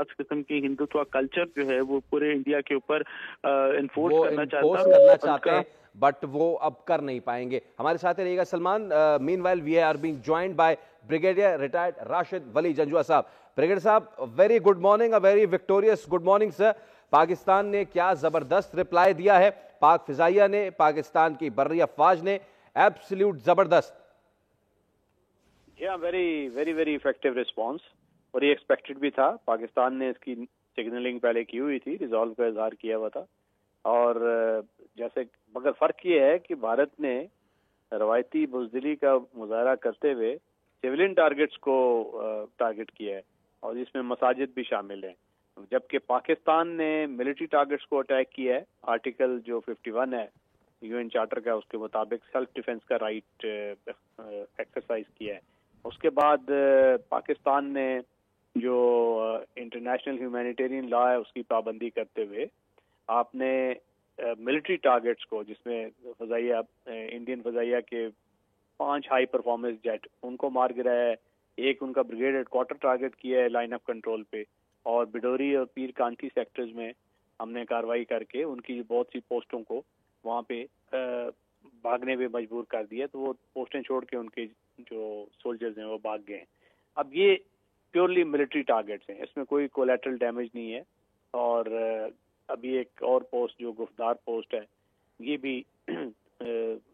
खास किस्म की हिंदुत्व कल्चर जो है वो पूरे इंडिया के ऊपर इन्फोर्स वो करना इन्फोर्स चाहता करना है चाहते हैं, बट वो अब कर नहीं पाएंगे। हमारे साथ रहिएगा Salman. Meanwhile we are being joined by brigadier retired Rashid Wali Janjua साहब। ब्रिगेडियर साहब, very good morning, a very victorious good morning sir. Pakistan ने क्या जबरदस्त रिप्लाई दिया है, पाक फिजाइया ने, पाकिस्तान की बर्री अफवाज ने, एब्सोल्यूट जबरदस्त। Very very very effective response, और ये एक्सपेक्टेड भी था। पाकिस्तान ने इसकी सिग्नलिंग पहले की हुई थी, रिजॉल्व का इजहार किया हुआ था। और जैसे मगर फर्क ये है कि भारत ने रवायती बुजदिली का मुजाहरा करते हुए सिविलियन टारगेट्स को टारगेट किया है, और इसमें मसाजिद भी शामिल हैं, जबकि पाकिस्तान ने मिलिट्री टारगेट्स को अटैक किया है। आर्टिकल जो 51 है यूएन चार्टर का, उसके मुताबिक सेल्फ डिफेंस का राइट एक्सरसाइज किया है। उसके बाद पाकिस्तान ने जो इंटरनेशनल ह्यूमैनिटेरियन लॉ है उसकी पाबंदी करते हुए आपने मिलिट्री टारगेट्स को, जिसमें फजाइया इंडियन फजाइया के 5 हाई परफॉर्मेंस जेट, उनको मार गिराया है। एक उनका ब्रिगेड हेडक्वार्टर टारगेट किया है लाइन ऑफ कंट्रोल पे, और बिडोरी और पीर कांटी सेक्टर्स में हमने कार्रवाई करके उनकी बहुत सी पोस्टों को वहाँ पे भागने पे मजबूर कर दिया। तो वो पोस्टें छोड़ के उनके जो सोल्जर्स हैं वो भाग गए हैं। अब ये प्योरली मिलिट्री टारगेट्स हैं, इसमें कोई कोलैटरल डैमेज नहीं है। और अभी एक और पोस्ट जो गुफ्तार पोस्ट है, ये भी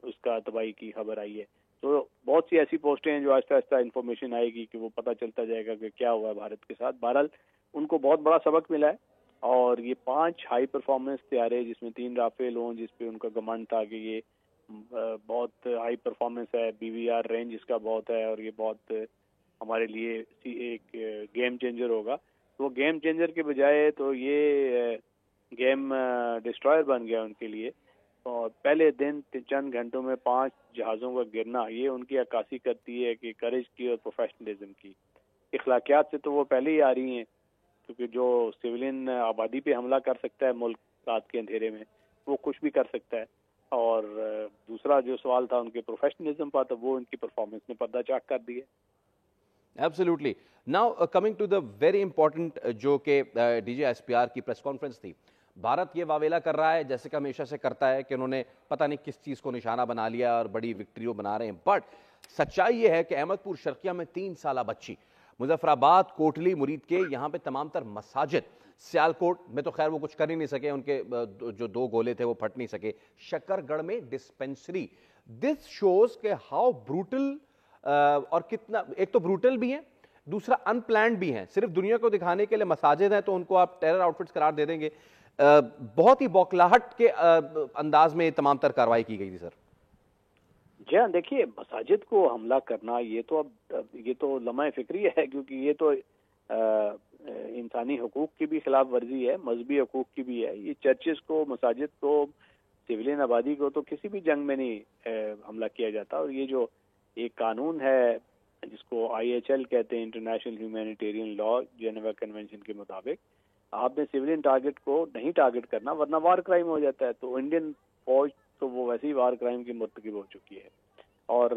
उसका तबाही की खबर आई है। तो बहुत सी ऐसी पोस्टें हैं जो आहिस्ता आहिस्ता इन्फॉर्मेशन आएगी कि वो पता चलता जाएगा कि क्या हुआ है भारत के साथ। बहरहाल उनको बहुत बड़ा सबक मिला है, और ये 5 हाई परफॉर्मेंस तैयारे, जिसमें 3 राफेल हों, जिसपे उनका घमंड था कि ये बहुत हाई परफॉर्मेंस है, बीवीआर रेंज इसका बहुत है, और ये बहुत हमारे लिए एक गेम चेंजर होगा। तो वो गेम चेंजर के बजाय तो ये गेम डिस्ट्रॉयर बन गया उनके लिए। और पहले दिन चंद घंटों में 5 जहाज़ों का गिरना, ये उनकी अक्कासी करती है कि करेज की और प्रोफेशनलिज्म की। इखलाकियात से तो वो पहले ही आ रही हैं, क्योंकि जो सिविलियन आबादी पे हमला कर सकता है मुल्क रात के अंधेरे में, वो कुछ भी कर सकता है। और दूसरा जो सवाल था उनके प्रोफेशनलिज्म पर, तो वो उनकी परफॉर्मेंस ने पर्दा चाक कर दिया। Absolutely. Now coming to the very important, जो कि DGSPR की प्रेस कॉन्फ्रेंस थी। भारत ये वावेला कर रहा है, जैसे कि हमेशा से करता है, कि उन्होंने पता नहीं किस चीज़ को निशाना बना लिया और बड़ी विक्ट्री बना रहे हैं। बट सच्चाई ये है कि अहमदपुर शर्किया में 3 साला बच्ची, मुजफ्फराबाद, कोटली, मुरीद के यहाँ पे तमाम तर मसाजिद, सियालकोट में तो खैर वो कुछ कर ही नहीं सके, उनके जो 2 गोले थे वो फट नहीं सके, शकरगढ़ में डिस्पेंसरी। दिस शोज के हाउ ब्रूटल, और कितना, एक तो ब्रूटल भी है, दूसरा अनप्लान्ड भी है। सिर्फ दुनिया को दिखाने के लिए मसाजिद हैं तो उनको आप टेरर आउटफिट्स करार दे देंगे। बहुत ही बौखलाहट के अंदाज में तमाम तर कार्रवाई की गई थी सर। जी हाँ, देखिए, मसाजिद को हमला करना ये तो लम्हा फिक्री है, क्योंकि ये तो इंसानी हकूक की भी खिलाफ वर्जी है, मजहबी हकूक की भी है। ये चर्चेस को, मसाजिद को, सिविलियन आबादी को तो किसी भी जंग में नहीं हमला किया जाता। और ये जो एक कानून है जिसको IHL कहते हैं, international humanitarian law, Geneva convention के मुताबिक आपने सिविलियन टारगेट को नहीं टारगेट करना, वरना वार क्राइम हो जाता है। तो इंडियन फौज तो वो वैसे ही वार क्राइम की मुर्तकिब हो चुकी है। और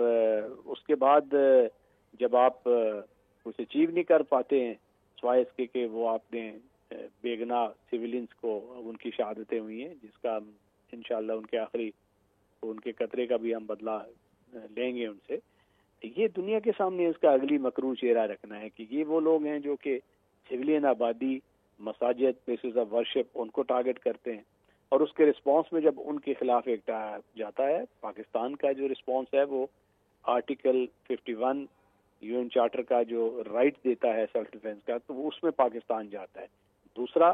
उसके बाद जब आप कुछ अचीव नहीं कर पाते हैं, स्वाय इसके कि वो आपने बेगना सिविलियंस को उनकी शहादतें हुई हैं, जिसका इंशाल्लाह उनके आखिरी उनके कतरे का भी हम बदला लेंगे उनसे। ये दुनिया के सामने इसका अगली मकरू चेहरा रखना है कि ये वो लोग हैं जो कि सिविलियन आबादी, मसाजिद, प्लेसेस ऑफ वर्शिप, उनको टारगेट करते हैं। और उसके रिस्पांस में जब उनके खिलाफ एक जाता है, पाकिस्तान का जो रिस्पांस है वो आर्टिकल 51 यूएन चार्टर का जो राइट देता है सेल्फ डिफेंस का, तो उसमें पाकिस्तान जाता है। दूसरा,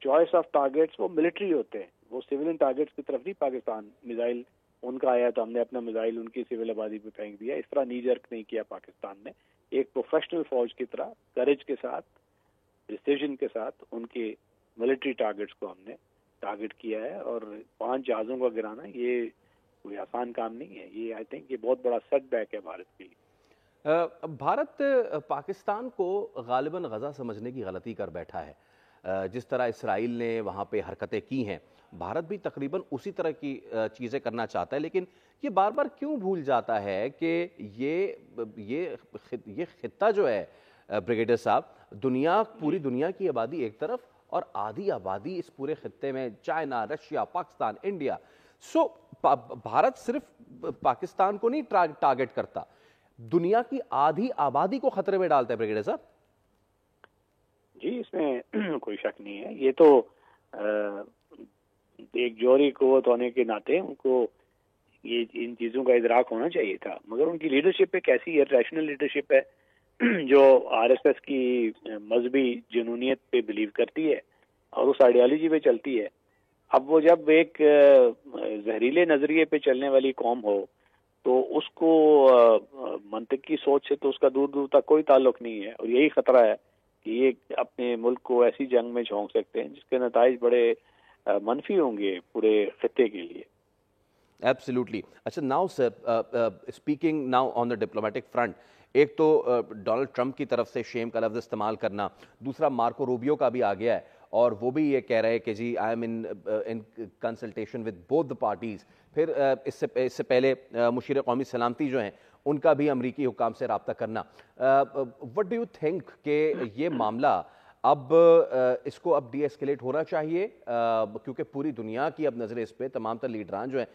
चॉइस ऑफ टारगेट्स वो मिलिट्री होते हैं, वो सिविलियन टारगेट्स की तरफ नहीं। पाकिस्तान मिसाइल उनका आया तो हमने अपना मिसाइल उनकी सिविल आबादी पे फेंक दिया, इस तरह नी जर्क नहीं किया पाकिस्तान ने। एक प्रोफेशनल फौज की तरह करेज के साथ, प्रिसीजन के साथ उनके मिलिट्री टारगेट्स को हमने टारगेट किया है। और 5 जहाज़ों का गिराना ये कोई आसान काम नहीं है। ये आई थिंक ये बहुत बड़ा सेटबैक है भारत के लिए। भारत पाकिस्तान को गालिबन गजा समझने की गलती कर बैठा है। जिस तरह इसराइल ने वहाँ पे हरकतें की हैं, भारत भी तकरीबन उसी तरह की चीज़ें करना चाहता है। लेकिन ये बार बार क्यों भूल जाता है कि ये खित्ता जो है, ब्रिगेडियर साहब, पूरी दुनिया की आबादी एक तरफ और आधी आबादी इस पूरे खित्ते में चाइना, रशिया, पाकिस्तान, इंडिया। सो भारत सिर्फ पाकिस्तान को नहीं टारगेट करता, दुनिया की आधी आबादी को खतरे में डालता है ब्रिगेडियर साहब। जी, इसमें कोई शक नहीं है। ये तो एक जौहरी कुव्वत होने के नाते उनको ये इन चीजों का इदराक होना चाहिए था, मगर उनकी लीडरशिप एक ऐसी रैशनल लीडरशिप है जो आरएसएस की मजहबी जुनूनियत पे बिलीव करती है और उस आइडियोलॉजी पे चलती है। अब वो जब एक जहरीले नजरिए पे चलने वाली कौम हो तो उसको मंतकी सोच से तो उसका दूर दूर तक कोई ताल्लुक नहीं है, और यही खतरा है कि ये अपने मुल्क को ऐसी जंग में झोंक सकते हैं जिसके नताइज बड़े मनफी होंगे पूरे खित्ते के लिए। एब्सोल्युटली। अच्छा, now sir, speaking now on the diplomatic front, एक तो डोनाल्ड ट्रंप की तरफ से शेम का लफ्ज़ इस्तेमाल करना, दूसरा मार्को रूबियो का भी आ गया है और वो भी ये कह रहे हैं कि जी I am in consultation with both the parties. फिर इससे पहले मुशीर कौमी सलामती जो हैं उनका भी अमरीकी हुकाम से रब्ता करना। व्हाट डू यू थिंक कि ये मामला अब इसको अब डी एस्केलेट होना चाहिए, क्योंकि पूरी दुनिया की अब नज़रें इस पे, तमाम तर लीडरान जो हैं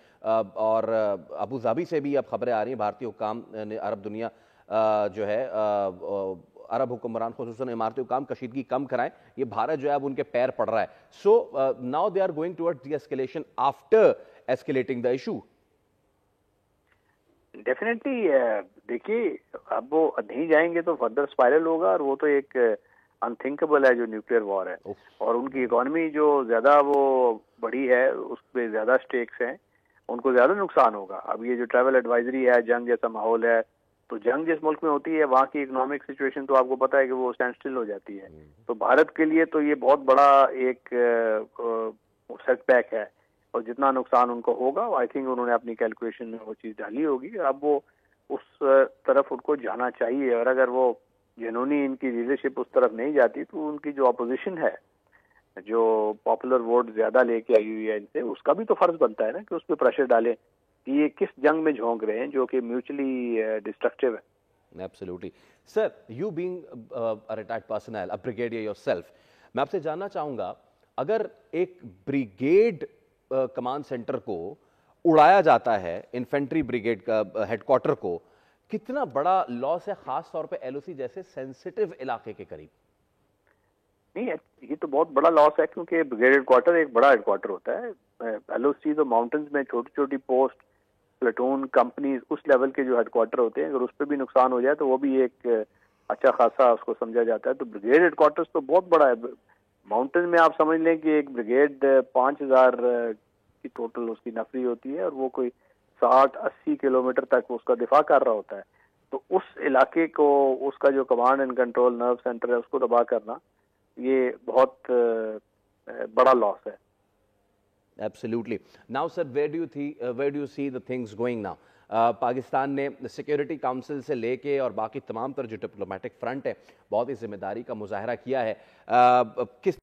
और अबू धाबी से भी अब खबरें आ रही हैं भारतीय हुकाम ने अरब दुनिया जो है अरब हुक्मरान खुसूसन इमारती हुकाम कशीदगी कम कराएं, ये भारत जो है अब उनके पैर पड़ रहा है। So now they are going towards de escalation after escalating the issue. Definitely देखिए, अब वो नहीं जाएंगे तो फर्दर स्पाइरल होगा, और वो तो एक अनथिंकेबल है जो न्यूक्लियर वॉर है, और उनकी इकोनॉमी जो ज्यादा वो बड़ी है उस पर ज्यादा स्टेक्स हैं, उनको ज्यादा नुकसान होगा। अब ये जो ट्रैवल एडवाइजरी है, जंग जैसा माहौल है, तो जंग जिस मुल्क में होती है वहाँ की इकोनॉमिक सिचुएशन तो आपको पता है कि वो स्टैंड स्टिल हो जाती है। तो भारत के लिए तो ये बहुत बड़ा एक सेटबैक है, और जितना नुकसान उनको होगा आई थिंक उन्होंने अपनी कैलकुलेशन में वो चीज डाली होगी। अब वो उस तरफ उनको जाना चाहिए, और अगर वो जनूनी इनकी लीडरशिप उस तरफ नहीं जाती तो उनकी जो अपोजिशन है, जो पॉपुलर वोट ज्यादा लेके आई हुई है इनसे, उसका भी तो फर्ज बनता है ना कि उस पर प्रेशर डालें कि ये किस जंग में झोंक रहे हैं जो कि म्यूचुअली डिस्ट्रक्टिव है। Absolutely. Sir, you being a retired personal, a brigadier yourself, मैं आपसे जानना चाहूंगा, अगर एक ब्रिगेड कमांड सेंटर को उड़ाया जाता है, इन्फेंट्री ब्रिगेड का हेडक्वार्टर को, कितना बड़ा लॉस है, खास तौर पे एलओसी जैसे सेंसिटिव इलाके के करीब? नहीं, ये तो बहुत बड़ा लॉस है, क्योंकि ब्रिगेड हेडक्वार्टर एक बड़ा हेडक्वार्टर होता है। एलओसी तो माउंटेन्स में छोटी छोटी पोस्ट, प्लेटून, कंपनीज, उस लेवल के जो हेडक्वार्टर होते हैं, अगर उस पर भी नुकसान हो जाए तो वो भी एक अच्छा खासा उसको समझा जाता है। तो ब्रिगेड हेडक्वार्टर्स तो बहुत बड़ा है। माउंटेन में आप समझ लें कि एक ब्रिगेड 5000 की टोटल उसकी नफरी होती है, और वो कोई 60-80 किलोमीटर तक उसका दिफा कर रहा होता है। तो उस इलाके को, उसका जो command and control nerve centre है, उसको तबाह करना ये बहुत बड़ा लॉस है। Absolutely. Now, sir, where do you see the things going now? Pakistan ने सिक्योरिटी काउंसिल से लेके और बाकी तमाम तर जो डिप्लोमेटिक फ्रंट है, बहुत ही जिम्मेदारी का मुजाहरा किया है। किस